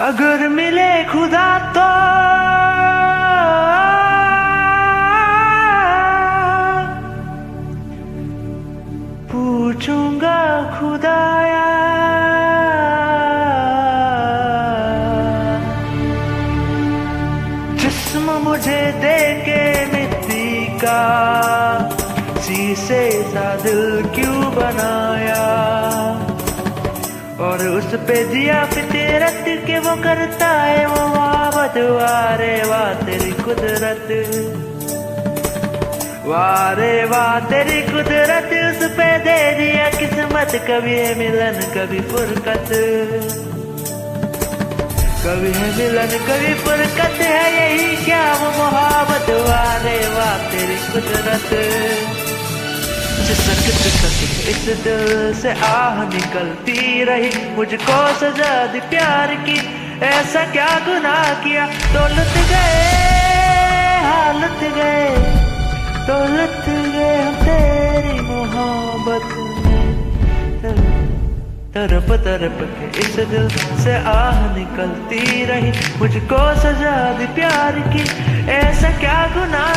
अगर मिले खुदा तो पूछूंगा खुदाया जिस्म मुझे दे के मिट्टी का शीशे सा दिल क्यों बनाया और उस पे दिया फितरत के वो करता है वो मोहब्बत। वारे वाह तेरी कुदरत, वारे वाह तेरी कुदरत, उस पे दे दिया किस्मत। कभी है मिलन कभी फुरकत, कभी है मिलन कभी फुरकत, है यही क्या वो मोहब्बत। वारे वाह तेरी कुदरत, इस दिल से आह निकलती रही, मुझको सजा दी प्यार की। ऐसा क्या गुनाह किया तो लुट गए, हालत गए तो लुट गए हम तेरी मोहब्बत में। तरफ तरफ के इस दिल से आह निकलती रही, मुझको सजा दी प्यार की। ऐसा क्या गुनाह